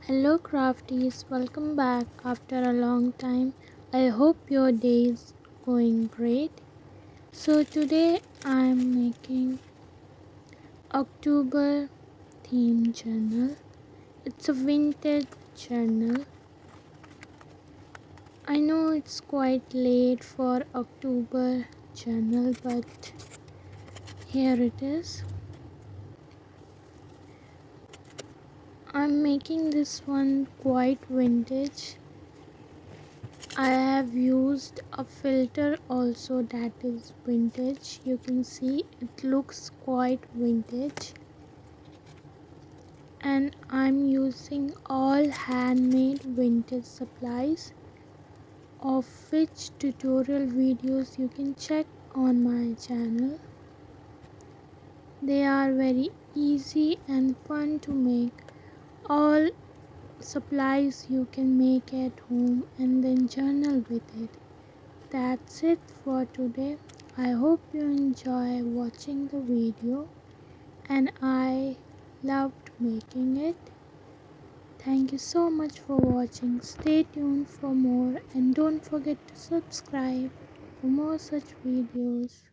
Hello crafties, welcome back after a long time. I hope your day is going great. So today I'm making October theme journal. It's a vintage journal. I know it's quite late for October journal, but here it is. I'm making this one quite vintage. I have used a filter also that is vintage. You can see it looks quite vintage, and I'm using all handmade vintage supplies, of which tutorial videos you can check on my channel. They are very easy and fun to make. All supplies you can make at home and then journal with it. That's it for today. I hope you enjoy watching the video and I loved making it. Thank you so much for watching. Stay tuned for more and don't forget to subscribe for more such videos.